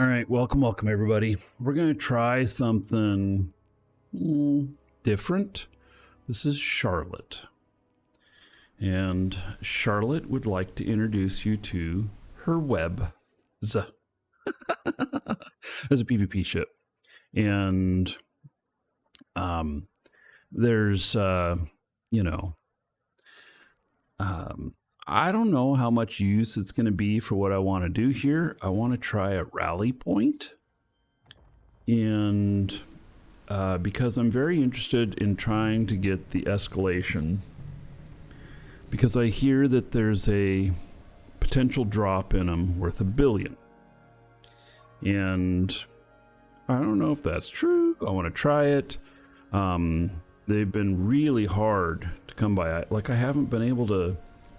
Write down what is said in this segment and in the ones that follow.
All right, welcome everybody. We're going to try something different. This is Charlotte. And Charlotte would like to introduce you to her web as a PvP ship. And there's I don't know how much use it's going to be for what I want to do here. I want to try a rally point. And because I'm very interested in trying to get the escalation. Because I hear that there's a potential drop in them worth $1 billion. And I don't know if that's true. I want to try it. They've been really hard to come by. Like, I haven't been able to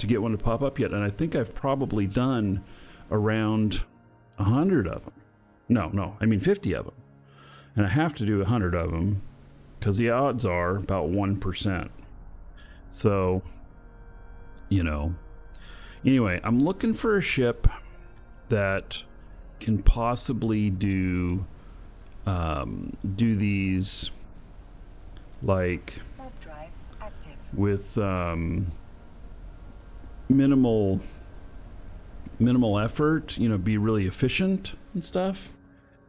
get one to pop up yet, and I think I've probably done around 100 of them. No, I mean 50 of them. And I have to do 100 of them because the odds are about 1%. So, anyway, I'm looking for a ship that can possibly do these like with minimal effort, be really efficient and stuff.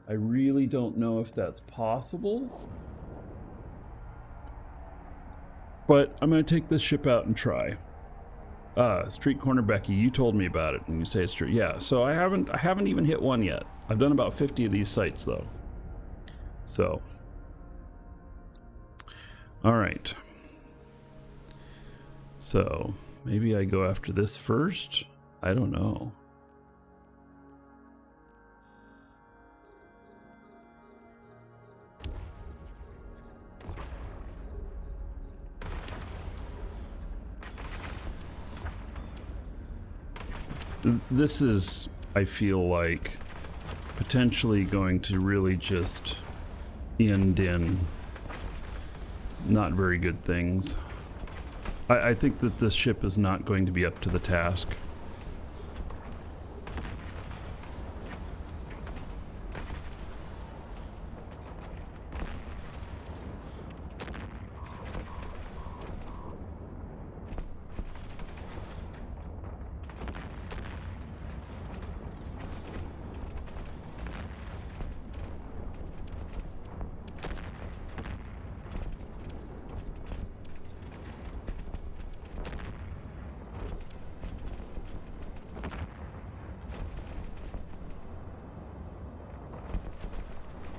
I really don't know if that's possible, but I'm going to take this ship out and try. Street Corner Becky, you told me about it and you say it's true. Yeah, so I haven't even hit one yet. I've done about 50 of these sites though. So all right, so maybe I go after this first. I don't know. This is, I feel like, potentially going to really just end in not very good things. I think that this ship is not going to be up to the task.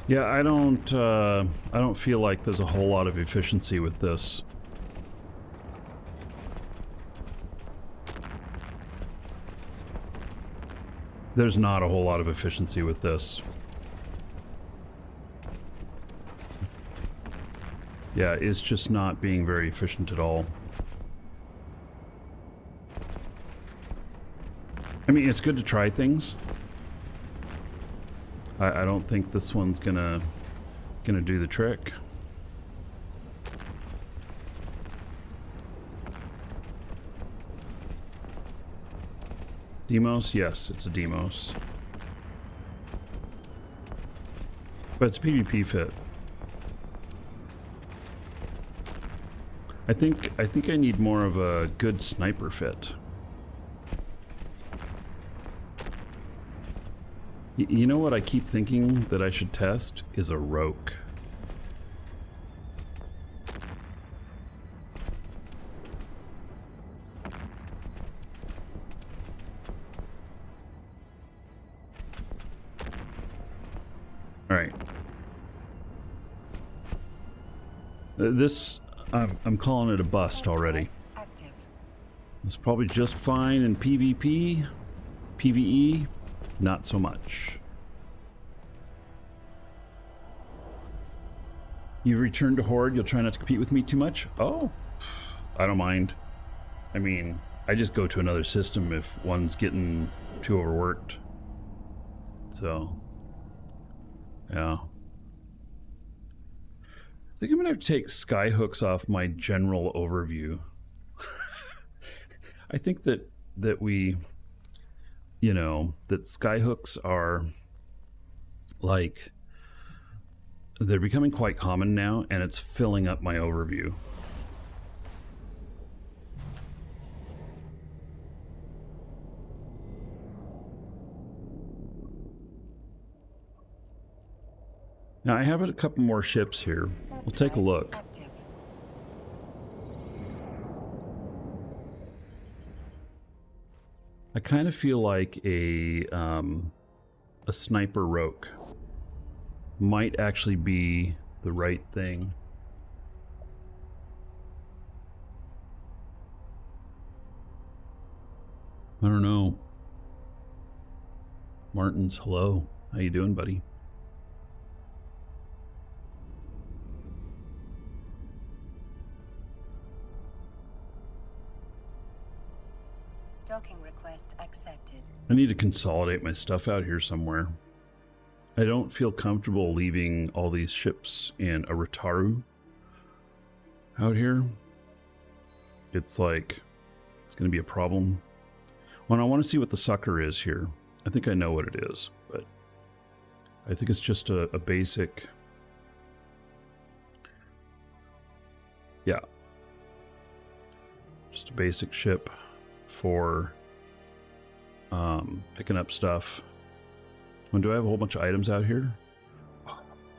Yeah, I don't feel like there's a whole lot of efficiency with this. There's not a whole lot of efficiency with this. Yeah, it's just not being very efficient at all. I mean, it's good to try things. I don't think this one's gonna do the trick. Demos? Yes, it's a Demos. But it's PvP fit. I think I need more of a good sniper fit. You know what I keep thinking that I should test is a Rokh. All right. This, I'm calling it a bust already. It's probably just fine in PvP, PvE. Not so much. You return to Horde, you'll try not to compete with me too much? Oh, I don't mind. I mean, I just go to another system if one's getting too overworked. So, yeah. I think I'm gonna have to take skyhooks off my general overview. I think that we, that skyhooks are Like, they're becoming quite common now, and it's filling up my overview. Now, I have a couple more ships here. We'll take a look. I kind of feel like a sniper Rokh might actually be the right thing. I don't know. Martins, hello. How you doing, buddy? Docking request accepted. I need to consolidate my stuff out here somewhere. I don't feel comfortable leaving all these ships in a Rataru out here. It's like, it's going to be a problem. Well, I want to see what the sucker is here. I think I know what it is, but I think it's just a basic... Yeah. Just a basic ship for picking up stuff. When do I have a whole bunch of items out here?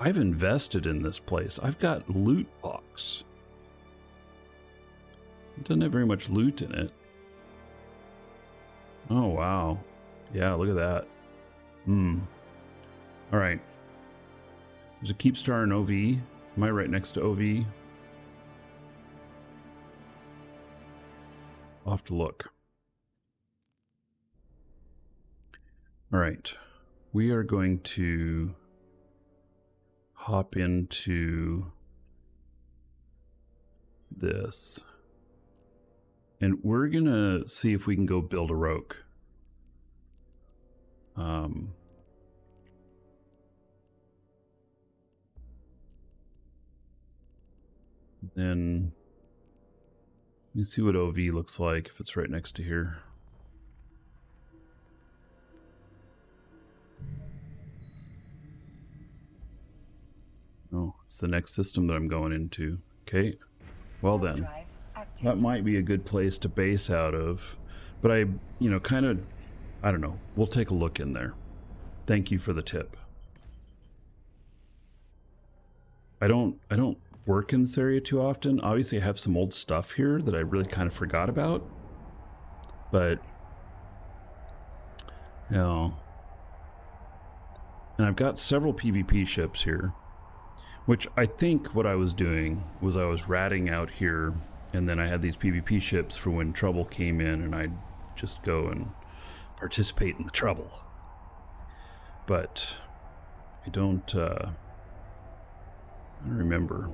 I've invested in this place. I've got loot box. It doesn't have very much loot in it. Oh, wow. Yeah, look at that. All right. There's a Keepstar and OV. Am I right next to OV? I'll have to look. All right. We are going to hop into this. And we're going to see if we can go build a Rokh. Then let me see what OV looks like if it's right next to here. Oh, it's the next system that I'm going into. Okay. Well then, that might be a good place to base out of. But I, you know, kind of, I don't know. We'll take a look in there. Thank you for the tip. I don't work in this area too often. Obviously, I have some old stuff here that I really kind of forgot about. But, you know, and I've got several PvP ships here. Which I think what I was doing was I was ratting out here, and then I had these PvP ships for when trouble came in, and I'd just go and participate in the trouble. But I don't remember.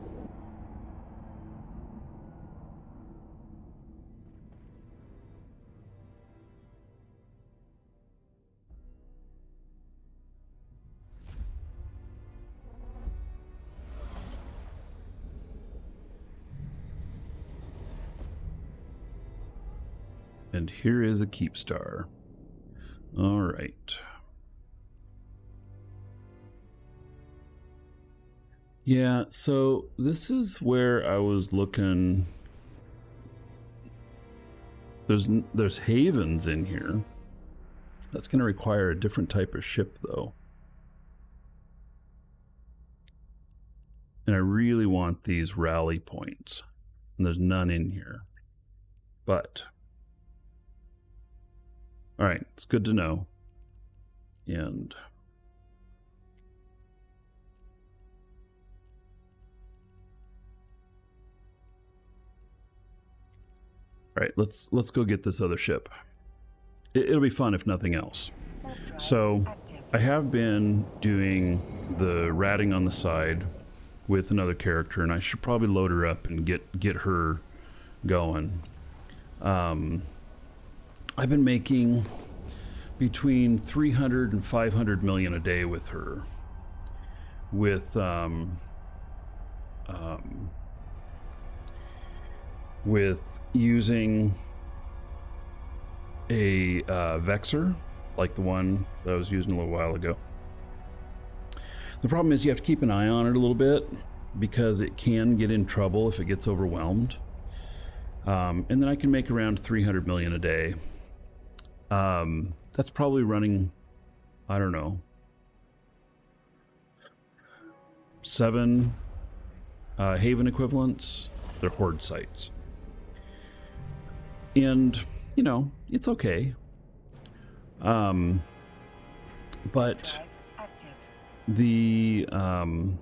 And here is a Keepstar. All right. Yeah, so this is where I was looking. There's havens in here. That's going to require a different type of ship, though. And I really want these rally points. And there's none in here. But... all right, it's good to know. And all right, let's go get this other ship. It'll be fun if nothing else. So I have been doing the ratting on the side with another character, and I should probably load her up and get her going. I've been making between 300 and 500 million a day with her, with using a Vexor, like the one that I was using a little while ago. The problem is you have to keep an eye on it a little bit because it can get in trouble if it gets overwhelmed. And then I can make around 300 million a day. That's probably running, I don't know, 7 Haven equivalents. They're horde sites. And, you know, it's okay. But the, I'm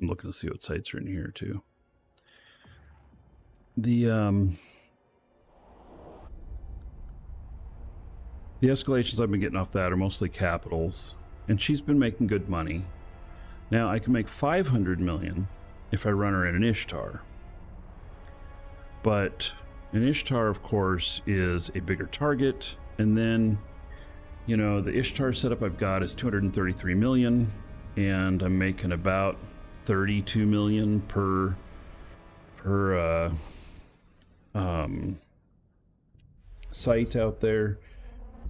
looking to see what sites are in here too. The escalations I've been getting off that are mostly capitals, and she's been making good money. Now I can make 500 million if I run her in an Ishtar. But an Ishtar, of course, is a bigger target, and then, you know, the Ishtar setup I've got is 233 million, and I'm making about 32 million per site out there,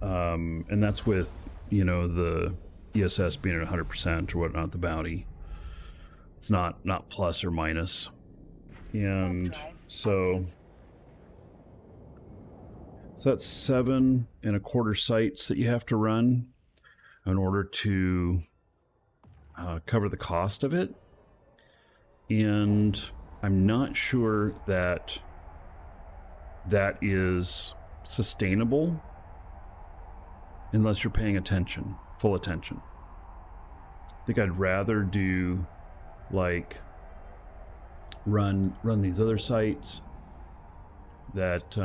and that's with, you know, the ESS being at 100% or whatnot, the bounty. It's not plus or minus. And so that's 7.25 sites that you have to run in order to cover the cost of it. And I'm not sure that that is sustainable unless you're paying attention, full attention. I think I'd rather do like run these other sites that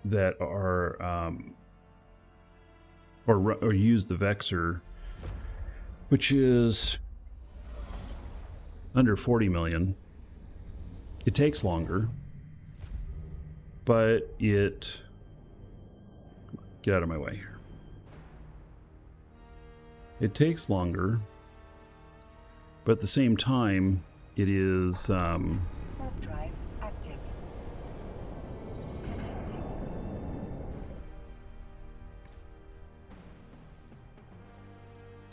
that are or use the Vexor, which is under 40 million. It takes longer, but it, get out of my way here. It takes longer, but at the same time, it is Drive active.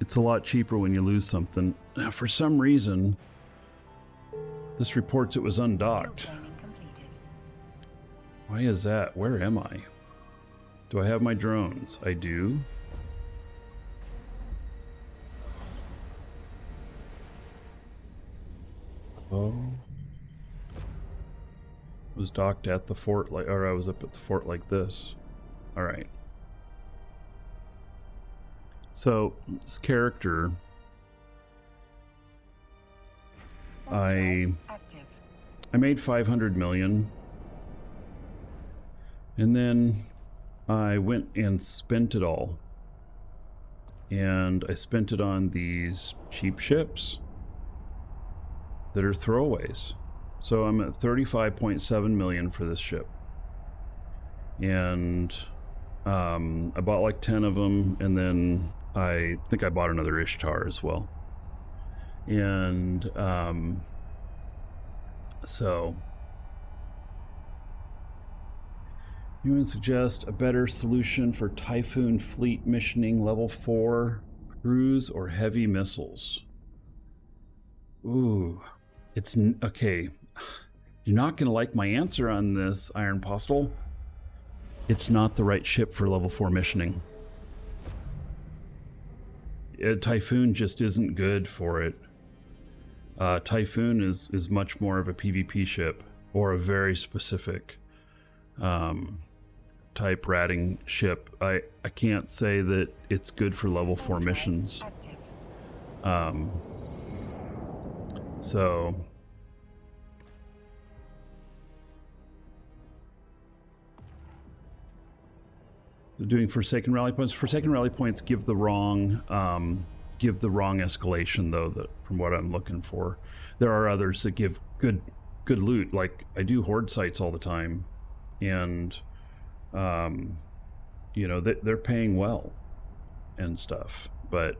it's a lot cheaper when you lose something. Now, for some reason, this reports it was undocked. Why is that? Where am I? Do I have my drones? I do. Oh. I was docked at the fort, like, or I was up at the fort like this. All right. So this character, I made 500 million, and then I went and spent it all, and I spent it on these cheap ships that are throwaways. So I'm at 35.7 million for this ship, and I bought like 10 of them, and then I think I bought another Ishtar as well. And so you would suggest a better solution for Typhoon fleet missioning level 4 cruise or heavy missiles? Ooh, it's okay. You're not going to like my answer on this, Iron Postal. It's not the right ship for level 4 missioning. Typhoon just isn't good for it. Typhoon is much more of a PvP ship, or a very specific type ratting ship. I can't say that it's good for level 4 missions. So doing Forsaken Rally Points. Forsaken Rally Points give the wrong escalation, though, that from what I'm looking for. There are others that give good loot. Like, I do horde sites all the time, and you know, they're paying well and stuff. But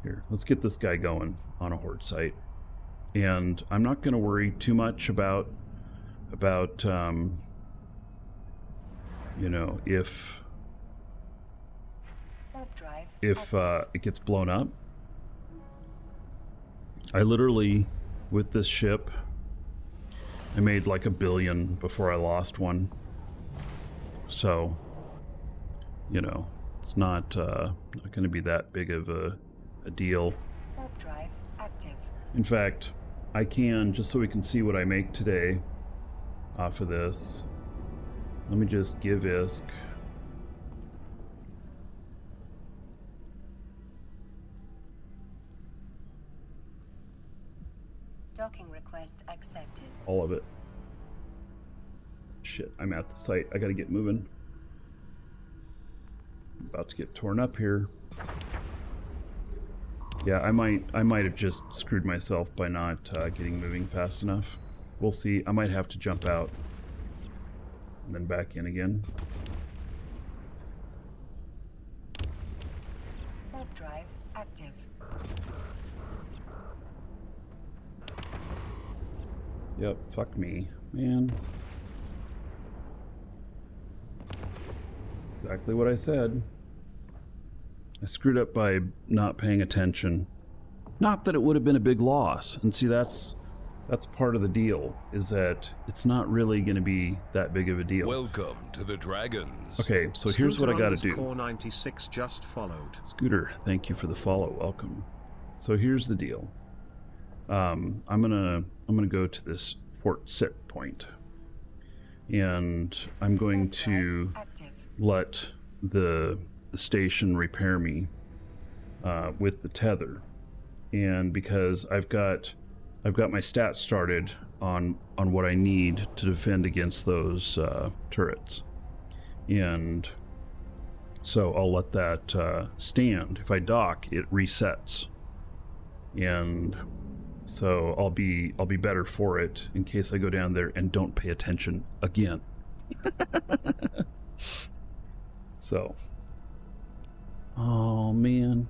here, let's get this guy going on a horde site, and I'm not going to worry too much about you know, if Warp drive if active. it gets blown up. I literally, with this ship, I made like $1 billion before I lost one. So, you know, it's not going to be that big of a deal. Warp drive active. In fact, I can, just so we can see what I make today off of this, let me just give ISK. Docking request accepted. All of it. Shit, I'm at the site. I gotta get moving. I'm about to get torn up here. Yeah, I might have just screwed myself by not getting moving fast enough. We'll see. I might have to jump out and then back in again. Warp drive active. Yep, fuck me, man. Exactly what I said. I screwed up by not paying attention. Not that it would have been a big loss. And see, that's part of the deal, is that it's not really going to be that big of a deal. Welcome to the Dragons. Okay, so here's what I got to do. Core 96 just followed. Scooter, thank you for the follow. Welcome. So here's the deal. I'm gonna go to this port sit point, and I'm going to Active. let the station repair me with the tether, and because I've got my stats started on what I need to defend against those turrets, and so I'll let that stand. If I dock, it resets, and so I'll be better for it in case I go down there and don't pay attention again. So, oh man,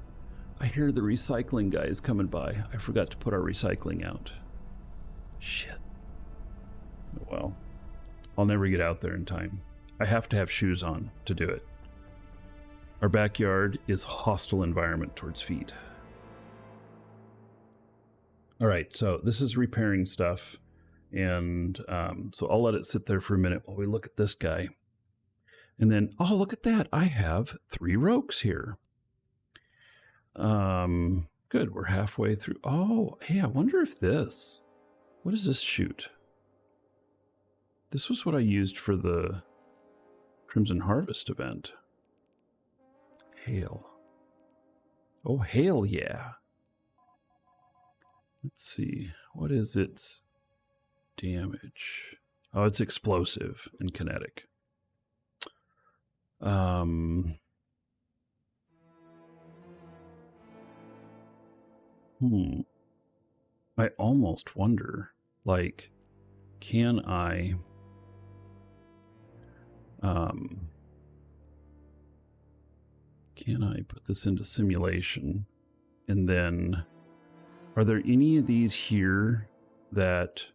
I hear the recycling guys coming by. I forgot to put our recycling out. Shit. Well, I'll never get out there in time. I have to have shoes on to do it. Our backyard is a hostile environment towards feet. All right, so this is repairing stuff, and so I'll let it sit there for a minute while we look at this guy. And then, oh, look at that. I have 3 Rokhs here. Good, we're halfway through. Oh, hey, I wonder if this, what does this shoot? This was what I used for the Crimson Harvest event. Hail. Oh, hail, yeah. Let's see, what is its damage? Oh, it's explosive and kinetic. I almost wonder, like, can I put this into simulation, and then are there any of these here that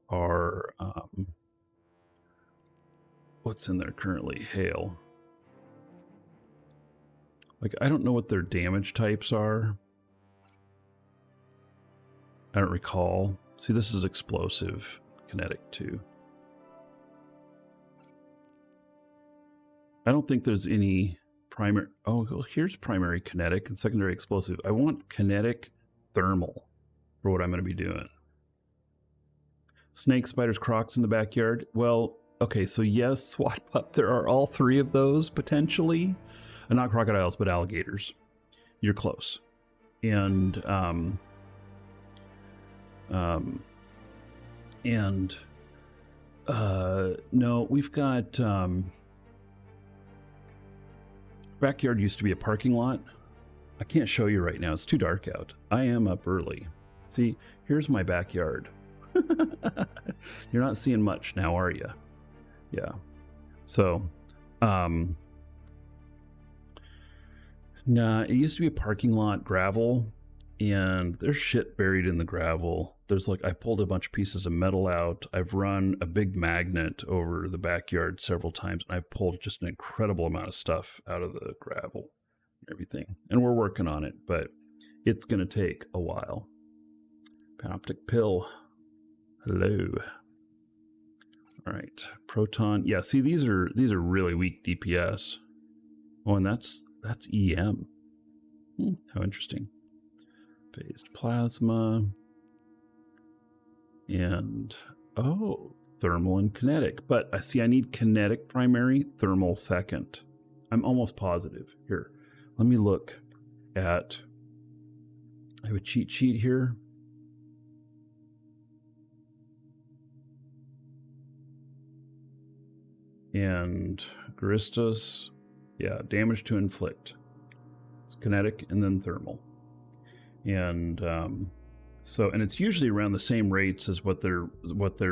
are what's in there currently? Hail. Like, I don't know what their damage types are. I don't recall. See, this is explosive, kinetic too. I don't think there's any primary. Oh, well, here's primary kinetic and secondary explosive. I want kinetic thermal for what I'm going to be doing. Snakes, spiders, crocs in the backyard. Well, okay, so yes, SWAT pup, there are all 3 of those potentially. Not crocodiles, but alligators. You're close. And no, we've got backyard used to be a parking lot. I can't show you right now. It's too dark out. I am up early. See, here's my backyard. You're not seeing much now, are you? Yeah. So, nah, it used to be a parking lot, gravel, and there's shit buried in the gravel there's like, I pulled a bunch of pieces of metal out. I've run a big magnet over the backyard several times, and I've pulled just an incredible amount of stuff out of the gravel and everything. And we're working on it, but it's going to take a while. Panoptic pill. Hello. All right. Proton. Yeah, see, these are really weak DPS. Oh, and that's EM. How interesting. Phased plasma. And, oh, thermal and kinetic. But I see I need kinetic primary, thermal second. I'm almost positive. Here, let me look at, I have a cheat sheet here. And Garistas, yeah, damage to inflict. It's kinetic and then thermal. And so, and it's usually around the same rates as what their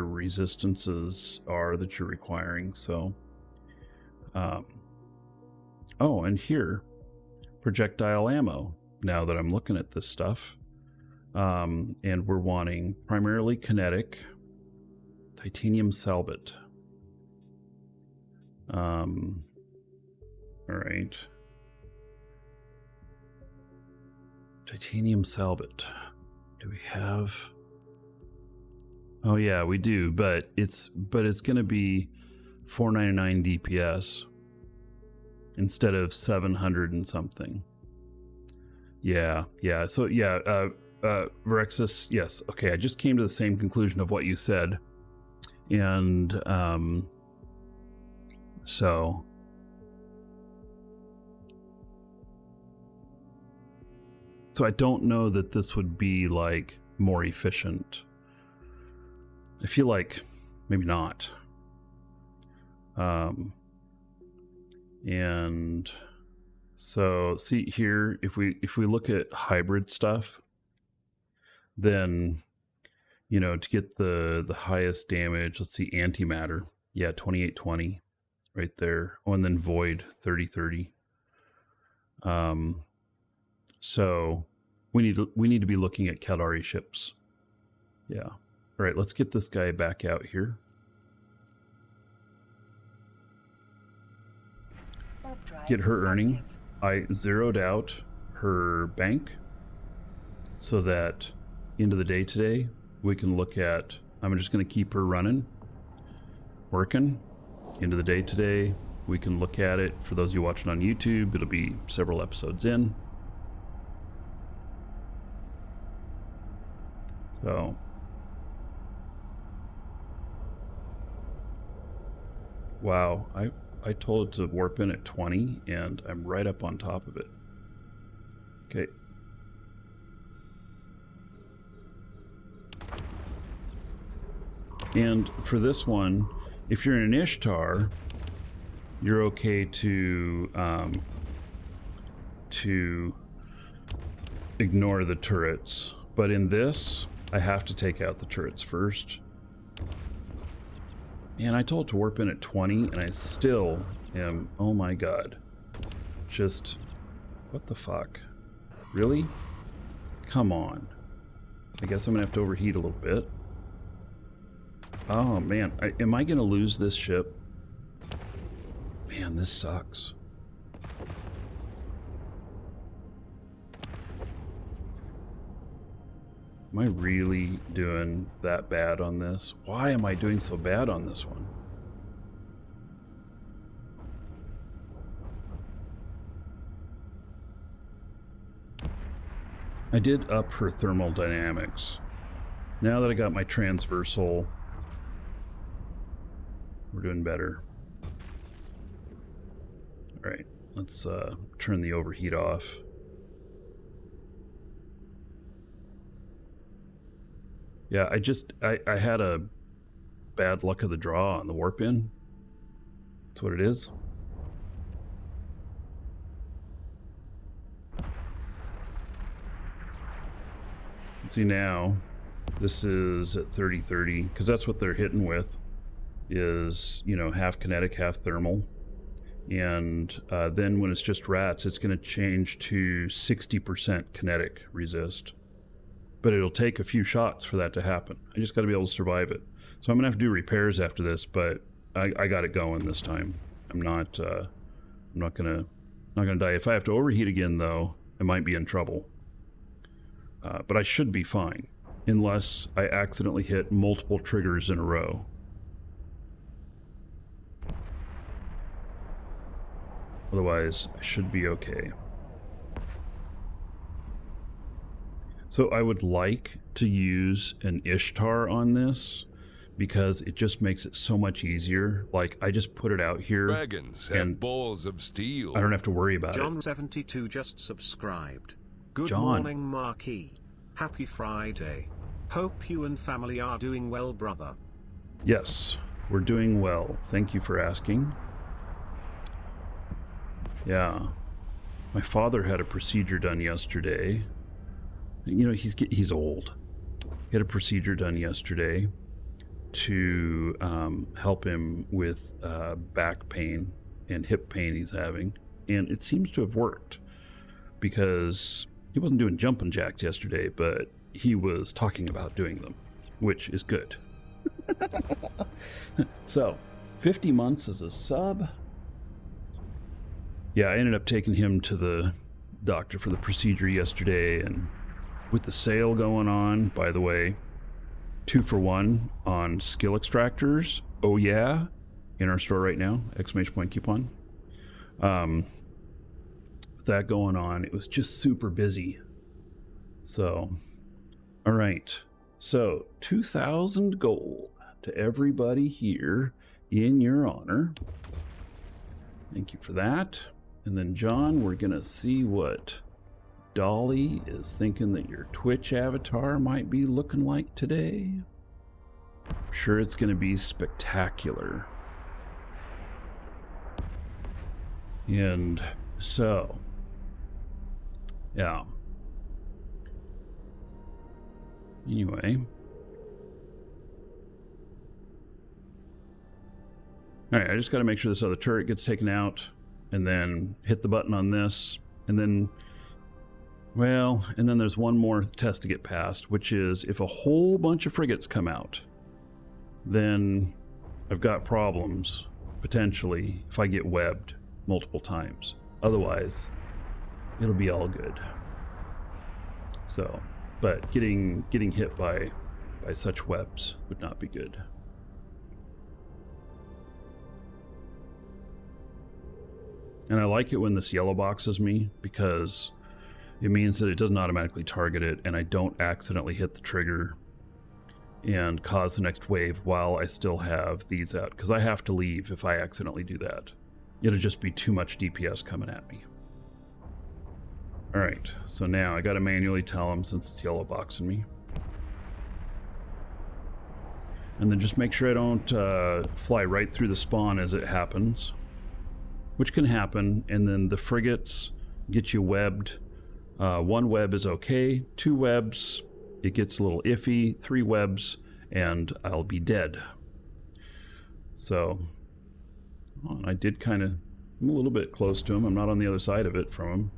resistances are that you're requiring. So, oh, and here, projectile ammo. Now that I'm looking at this stuff, and we're wanting primarily kinetic, titanium salbit. All right. Titanium salbit. Do we have? Oh yeah, we do, but it's going to be 499 DPS instead of 700 and something. Yeah. So yeah, Verexis, yes. Okay, I just came to the same conclusion of what you said. And so I don't know that this would be like more efficient. I feel like maybe not. And so see here, if we look at hybrid stuff, then, you know, to get the highest damage, let's see, antimatter. Yeah, 2820 right there. Oh, and then void 3030. So we need to be looking at Caldari ships. Yeah. All right, let's get this guy back out here. Get her earning. I zeroed out her bank so that into the day today we can look at, I'm just going to keep her running, working. Into the day today we can look at it. For those of you watching on YouTube, it'll be several episodes in. So wow, I told it to warp in at 20 and I'm right up on top of it. Okay. And for this one, if you're in an Ishtar, you're okay to ignore the turrets. But in this, I have to take out the turrets first. And I told it to warp in at 20, and I still am, oh my god. Just, what the fuck? Really? Come on. I guess I'm gonna have to overheat a little bit. Oh man, am I gonna lose this ship? Man, this sucks. Am I really doing that bad on this? Why am I doing so bad on this one? I did up her thermal dynamics. Now that I got my transversal, we're doing better. All right, let's turn the overheat off. Yeah, I had a bad luck of the draw on the warp in. That's what it is. See now, this is at 30-30, because that's what they're hitting with, is, you know, half kinetic, half thermal. And then when it's just rats, it's going to change to 60% kinetic resist. but it'll take a few shots for that to happen. I just got to be able to survive it. So I'm gonna have to do repairs after this, but I got it going this time. I'm not gonna die. If I have to overheat again, though, I might be in trouble. But I should be fine, unless I accidentally hit multiple triggers in a row. Otherwise, I should be okay. So I would like to use an Ishtar on this, because it just makes it so much easier. Like, I just put it out here. Dragons have balls of steel. I don't have to worry about it. John72 just subscribed. Good John. morning, Markee. Happy Friday. Hope you and family are doing well, brother. Yes, we're doing well. Thank you for asking. Yeah. My father had a procedure done yesterday. You know, he's old. He had a procedure done yesterday to help him with back pain and hip pain he's having. And it seems to have worked, because he wasn't doing jumping jacks yesterday, but he was talking about doing them, which is good. So, 50 months as a sub. Yeah, I ended up taking him to the doctor for the procedure yesterday, and with the sale going on, by the way, 2 for 1 on skill extractors. Oh yeah, in our store right now, exclamation point coupon. With that going on, it was just super busy. So, all right. So, 2,000 gold to everybody here in your honor. Thank you for that. And then, John, we're gonna see what Dolly is thinking that your Twitch avatar might be looking like today. I'm sure it's going to be spectacular. And so, yeah. Anyway. Alright, I just got to make sure this other turret gets taken out, and then hit the button on this, and then, well, and then there's one more test to get past, which is if a whole bunch of frigates come out, then I've got problems, potentially, if I get webbed multiple times. Otherwise, it'll be all good. So, but getting hit by such webs would not be good. And I like it when this yellow boxes me, because it means that it doesn't automatically target it, and I don't accidentally hit the trigger and cause the next wave while I still have these out, because I have to leave if I accidentally do that. It'll just be too much DPS coming at me. Alright, so now I gotta manually tell them, since it's yellow boxing me. And then just make sure I don't fly right through the spawn as it happens, which can happen, and then the frigates get you webbed. 1 web is okay, 2 webs, it gets a little iffy, 3 webs, and I'll be dead. So, well, I did kind of, I'm a little bit close to him, I'm not on the other side of it from him.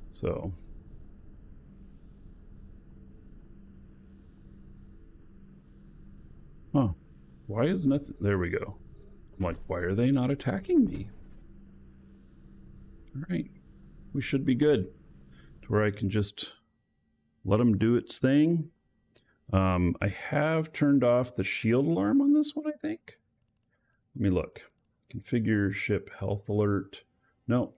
So, huh, why is nothing, there we go. I'm like, why are they not attacking me? All right, we should be good to where I can just let them do its thing. I have turned off the shield alarm on this one, I think. Let me look. Configure ship health alert. No.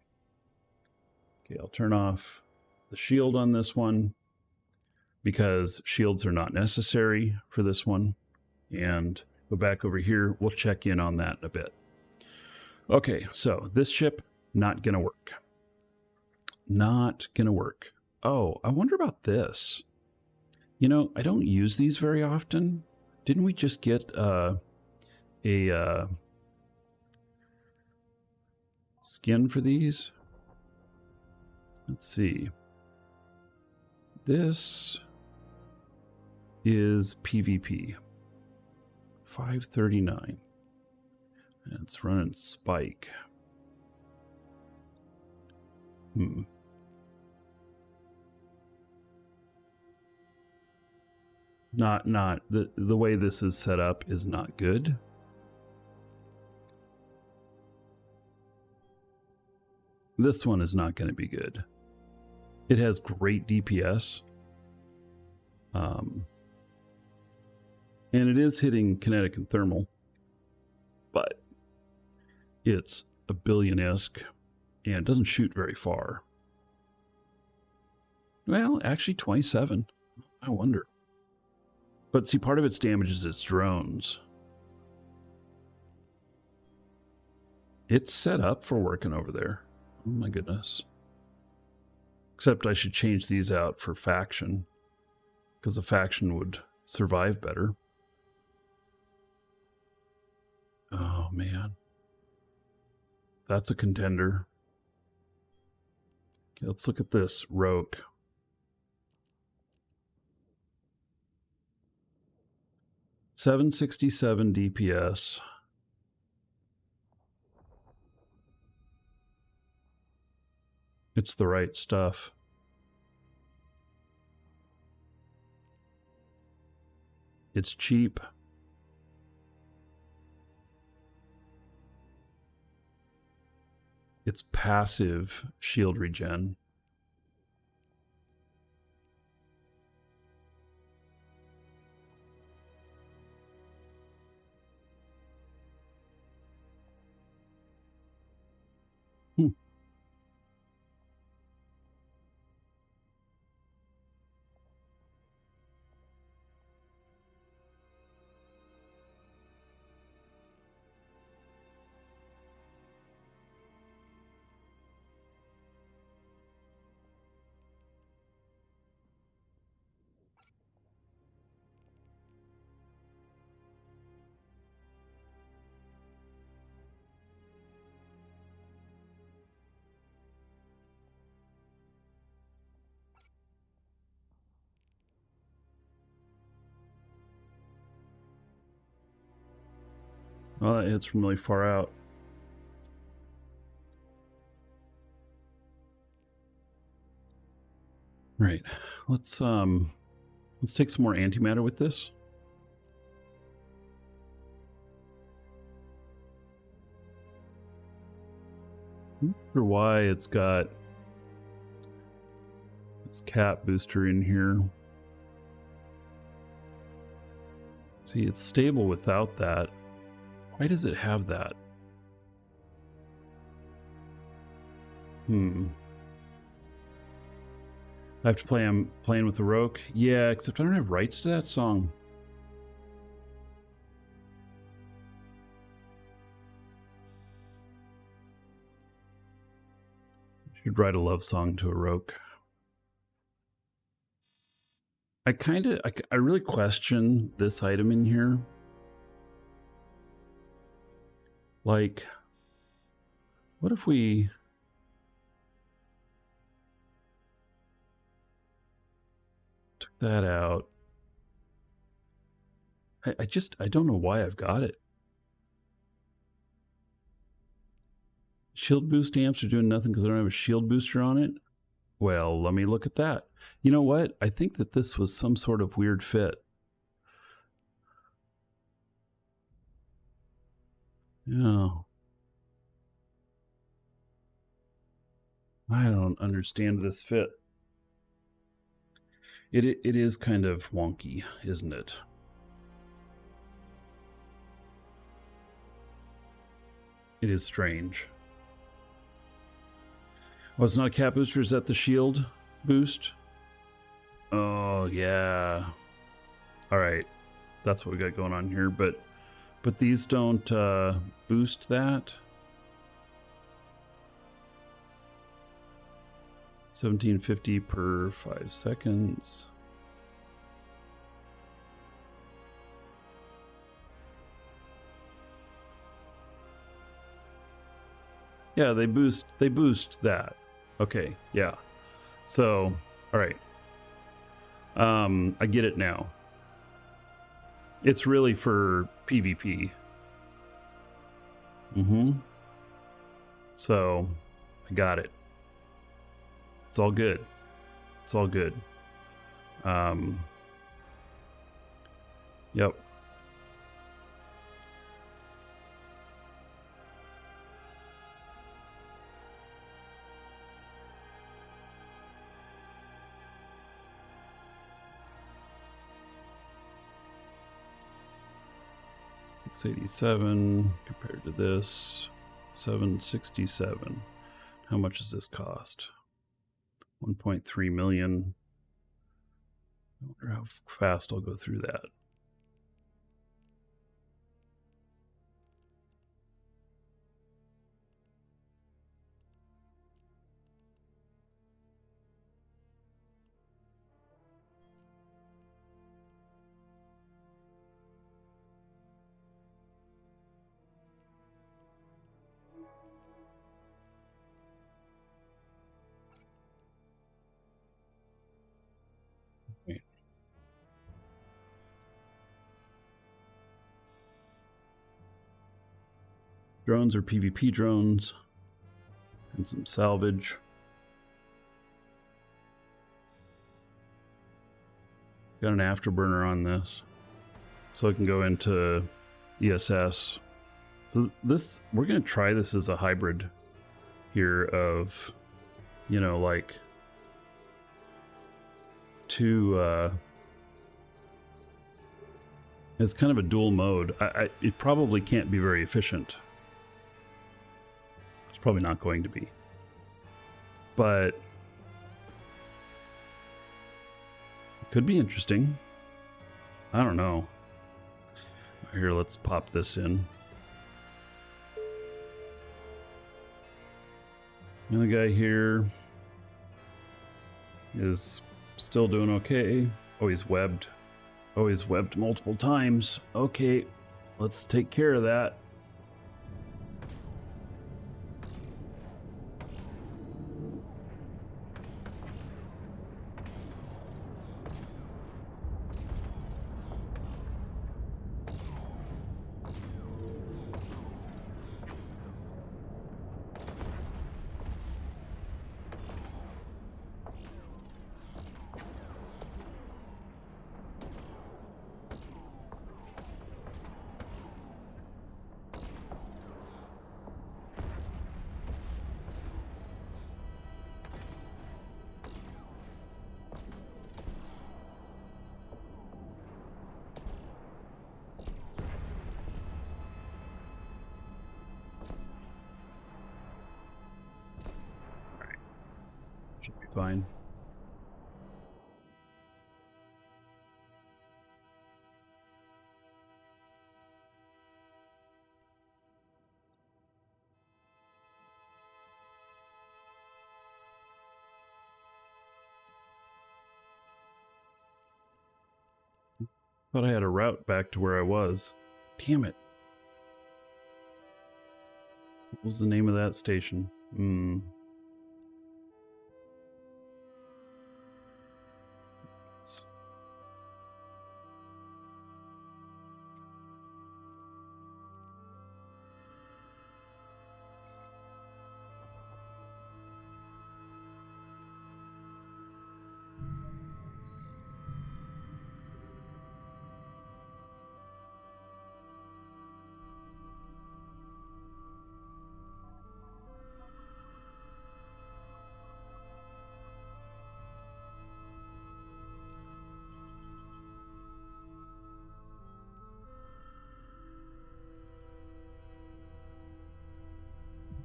Okay, I'll turn off the shield on this one, because shields are not necessary for this one. And go back over here, we'll check in on that in a bit. Okay, so this ship, not gonna work. Not gonna work. Oh, I wonder about this. You know, I don't use these very often. Didn't we just get a skin for these? Let's see. This is PvP. 539. And it's running Spike. Not the way this is set up is not good. This one is not going to be good. It has great DPS. And it is hitting kinetic and thermal, but it's a billion-esque and it doesn't shoot very far. Well, actually 27. I wonder. But see, part of its damage is its drones. It's set up for working over there. Oh my goodness. Except I should change these out for faction, because the faction would survive better. Oh man. That's a contender. Okay, let's look at this Rokh. $767 DPS. It's the right stuff. It's cheap. It's passive shield regen. Well, that hits from really far out. Right. Let's take some more antimatter with this. I'm not sure why it's got this cap booster in here. See, it's stable without that. Why does it have that? I have to play. I'm playing with the Rokh. Yeah, except I don't have rights to that song. Should write a love song to a Rokh. I really question this item in here. Like, what if we took that out? I don't know why I've got it. Shield boost amps are doing nothing because I don't have a shield booster on it. Well, let me look at that. You know what? I think that this was some sort of weird fit. Yeah. I don't understand this fit. It is kind of wonky, isn't it? It is strange. Oh, it's not a cap booster. Is that the shield boost? Oh, yeah. All right. That's what we got going on here. But these don't boost that. 1750 per 5 seconds. Yeah, they boost that. Okay, yeah. So, all right. I get it now. It's really for PvP. So, I got it. It's all good. It's all good. Yep. $687 compared to this 767. How much does this cost? 1.3 million. I wonder how fast I'll go through that. Drones are PvP drones and some salvage. Got an afterburner on this, so I can go into ESS. So this, we're gonna try this as a hybrid here of, you know, like two. It's kind of a dual mode. It probably can't be very efficient. It's probably not going to be, but it could be interesting. I don't know. Here, let's pop this in. Another guy here is still doing okay. Oh, he's webbed. Oh, he's webbed multiple times. Okay, let's take care of that. Should be fine. Thought I had a route back to where I was. Damn it. What was the name of that station?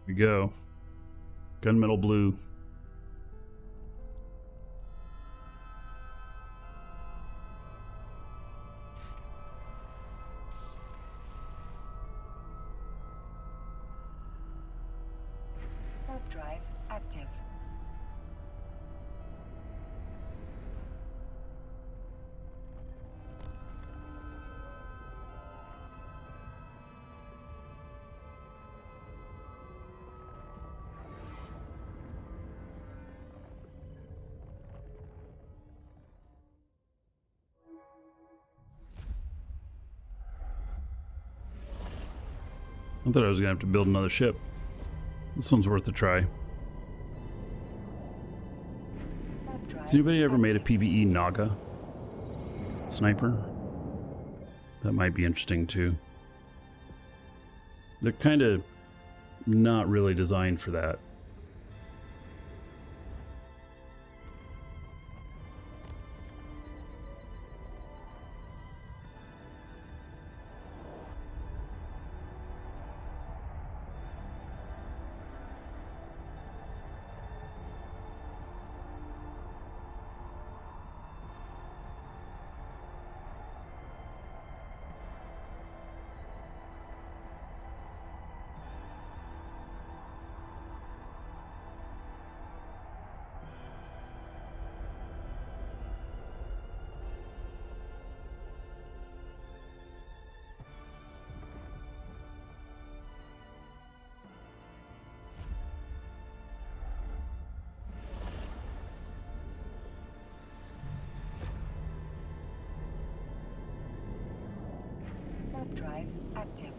Here we go. Gunmetal blue. Warp drive active. I thought I was gonna have to build another ship. This one's worth a try. Warp drive Has anybody ever made a active. PvE Naga sniper? That might be interesting too. They're kind of not really designed for that. Warp drive active.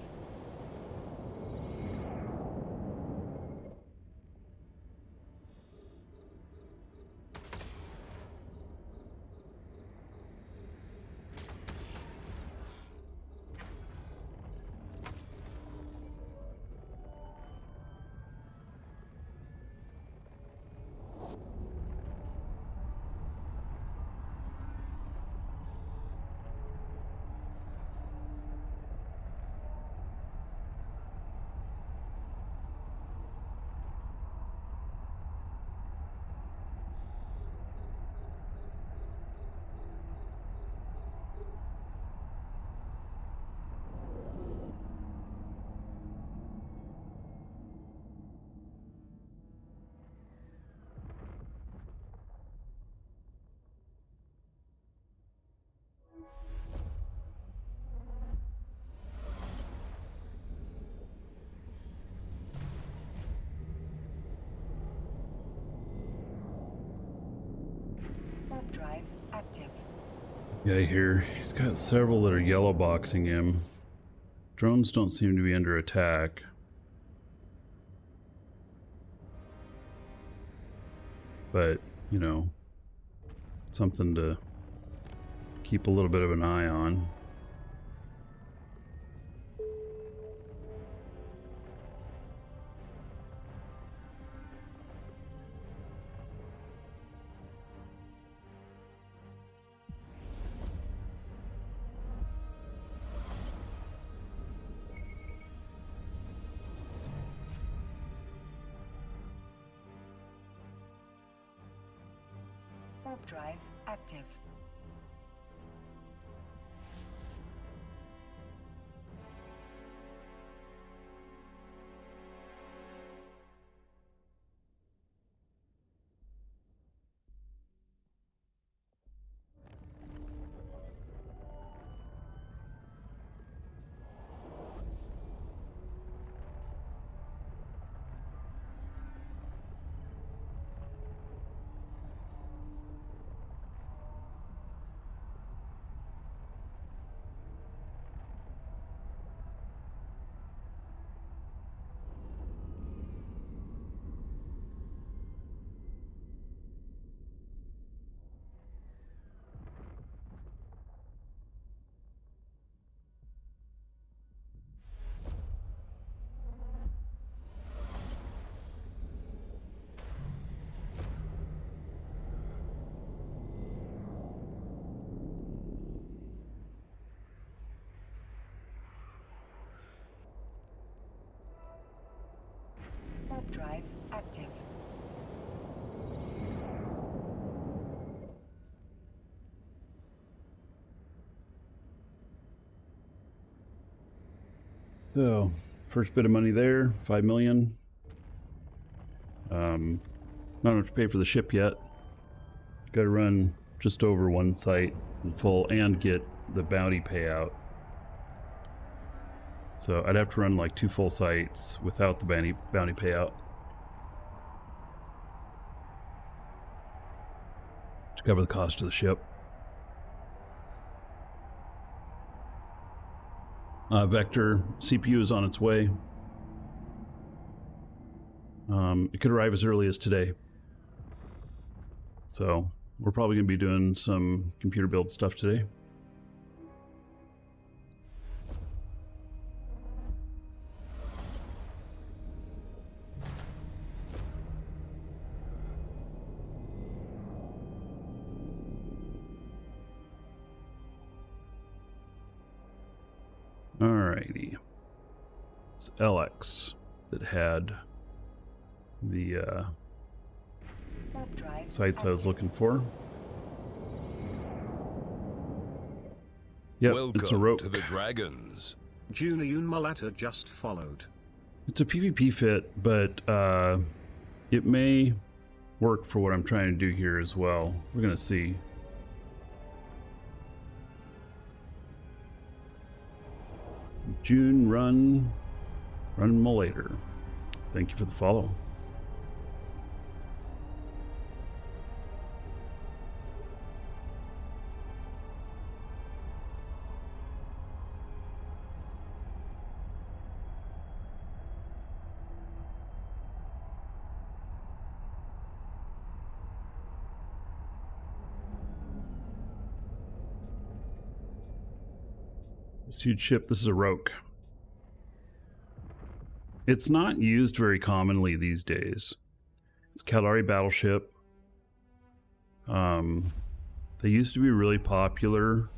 Warp drive active. Yeah, here he's got several that are yellow boxing him. Drones don't seem to be under attack. But, you know, something to keep a little bit of an eye on. Warp drive active. Warp drive active. So, first bit of money there, 5 million. Not enough to pay for the ship yet. Got to run just over one site in full and get the bounty payout. So I'd have to run like 2 full sites without the bounty payout to cover the cost of the ship. Vector CPU is on its way. It could arrive as early as today. So we're probably going to be doing some computer build stuff today. Alrighty. It's LX that had the Warp drive sites I was active. looking for. Yep, it's a Welcome Rokh. to the Dragons. Juniyun Malata just followed. It's a PvP fit, but it may work for what I'm trying to do here as well. We're gonna see. June run Mulator. Thank you for the follow. This huge ship, this is a Rokh. It's not used very commonly these days. It's a Kalari battleship. They used to be really popular,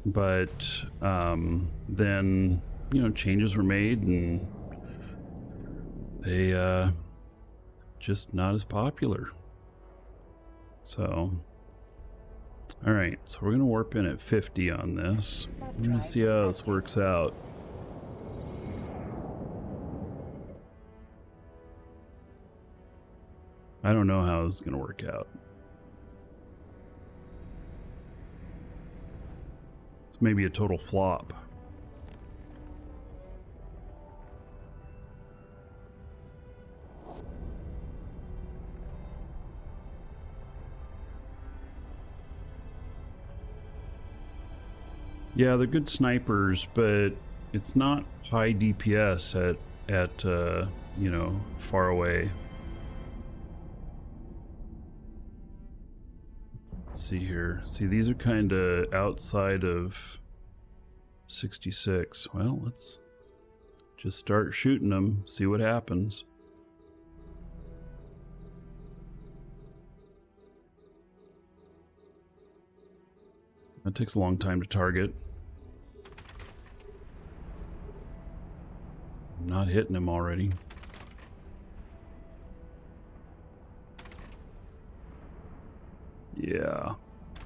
but then, you know, changes were made and they just not as popular. So all right, so we're gonna warp in at 50 on this. We're gonna see how this works out. I don't know how this is gonna work out. It's maybe a total flop. Yeah, they're good snipers, but it's not high DPS at you know, far away. Let's see here. See, these are kind of outside of 66. Well, let's just start shooting them, see what happens. That takes a long time to target. I'm not hitting him already. Yeah.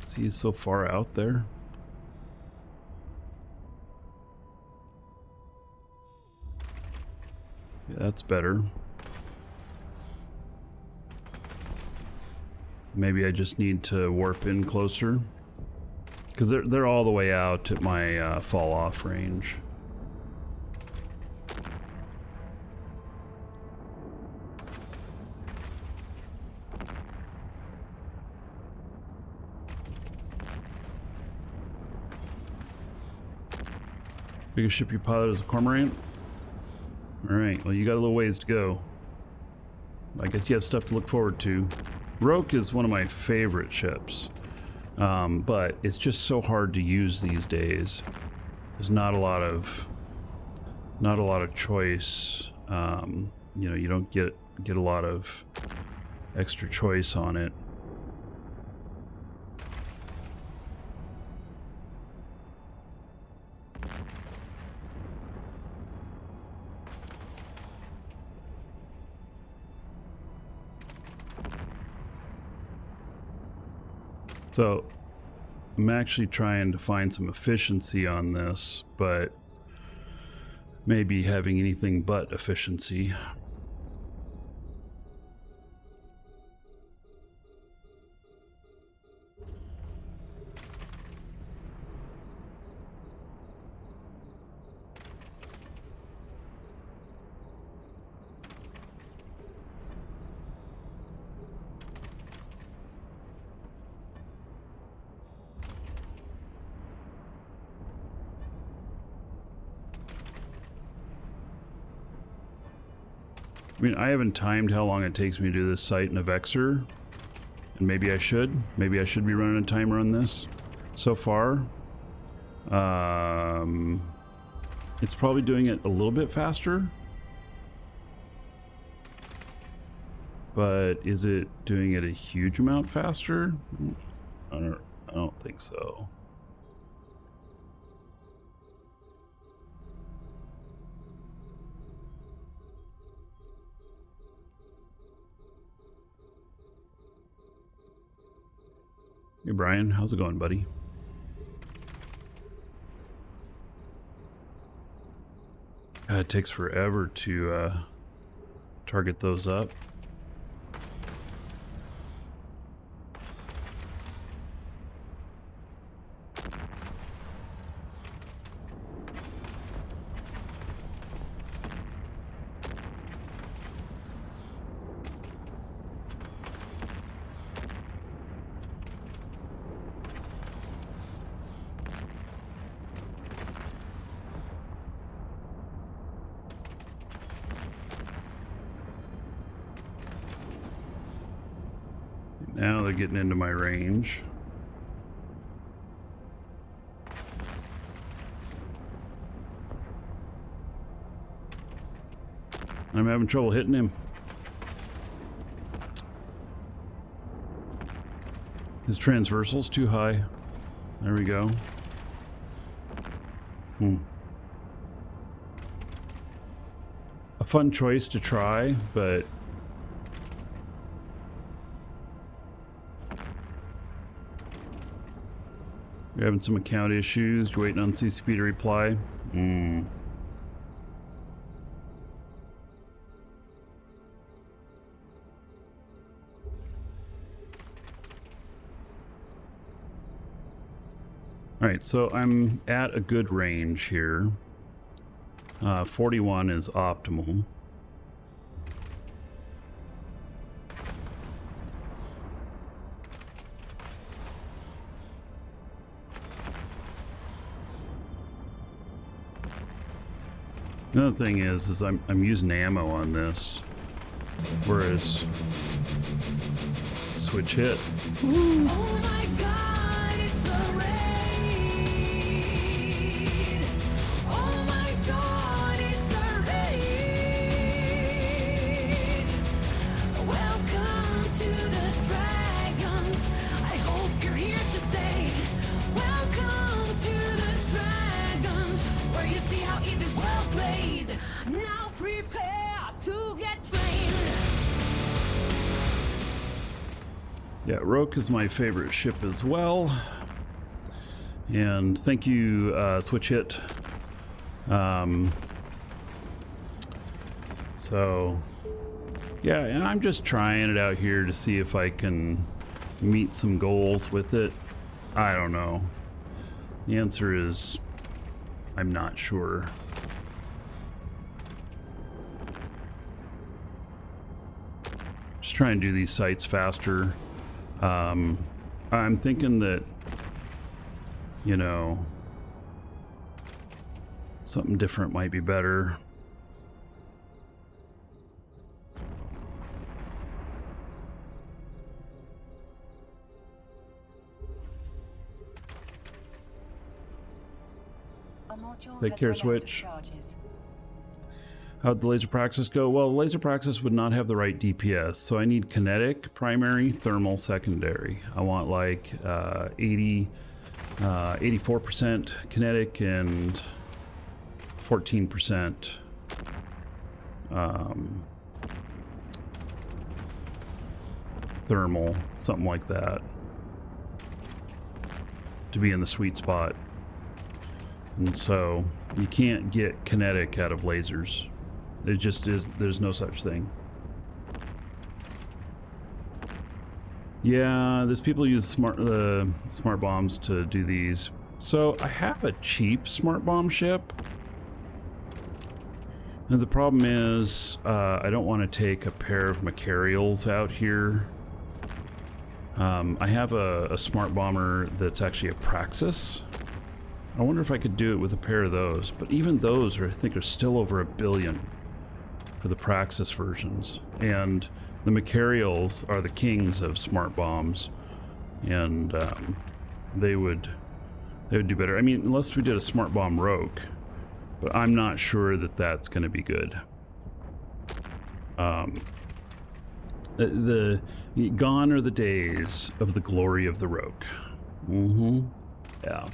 See, he's so far out there. Yeah, that's better. Maybe I just need to warp in closer. Because they're all the way out at my fall off range. Biggest ship you pilot is a cormorant? Alright, well you got a little ways to go. I guess you have stuff to look forward to. Rokh is one of my favorite ships. But it's just so hard to use these days. There's not a lot of choice. You know, you don't get a lot of extra choice on it. So I'm actually trying to find some efficiency on this, but maybe having anything but efficiency. I mean, I haven't timed how long it takes me to do this site in a Vexor, and maybe I should. Maybe I should be running a timer on this. So far, it's probably doing it a little bit faster. But is it doing it a huge amount faster? I don't think so. Hey Brian, how's it going, buddy? It takes forever to target those up. Now they're getting into my range. I'm having trouble hitting him. His transversal's too high. There we go. A fun choice to try, but you're having some account issues. You're waiting on CCP to reply. Alright, so I'm at a good range here. 41 is optimal. Another thing is I'm using ammo on this, whereas switch hit. Oh my God, it's a raid! Oh my God, it's a raid! Welcome to the Dragons. I hope you're here to stay. Welcome to the Dragons, where you see how it is well played. Now prepare to get trained. Yeah, Rokh is my favorite ship as well. And thank you, Switch Hit. So, yeah, and I'm just trying it out here to see if I can meet some goals with it. I don't know. The answer is, I'm not sure. Just trying to do these sites faster. I'm thinking that, you know, something different might be better. Take care, Switch. How'd the laser praxis go? Well, laser praxis would not have the right DPS, so I need kinetic primary, thermal secondary. I want like 84% kinetic and 14% thermal, something like that, to be in the sweet spot. And so you can't get kinetic out of lasers. It just is, there's no such thing. Yeah, there's people use smart bombs to do these. So I have a cheap smart bomb ship. And the problem is I don't want to take a pair of Markeedragons out here. I have a smart bomber that's actually a Praxis. I wonder if I could do it with a pair of those, but even those I think are still over $1 billion for the Praxis versions. And the Markeedragons are the kings of smart bombs, and they would do better. I mean, unless we did a smart bomb Rokh, but I'm not sure that that's going to be good. The gone are the days of the glory of the Rokh. Yeah.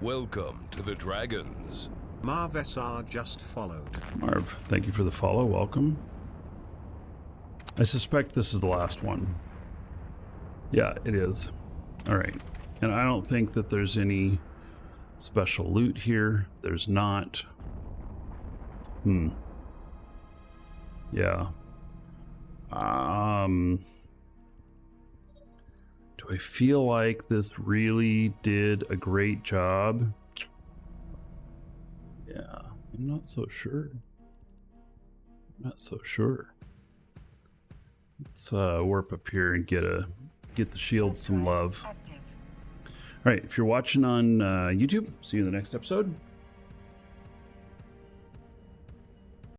Welcome to the Dragons. Marv SR just followed. Marv, thank you for the follow. Welcome. I suspect this is the last one. Yeah, it is. All right. And I don't think that there's any special loot here. There's not. Yeah. Do I feel like this really did a great job? Yeah, I'm not so sure. Not so sure. Let's warp up here and get the shield some love. Active. All right, if you're watching on YouTube, see you in the next episode.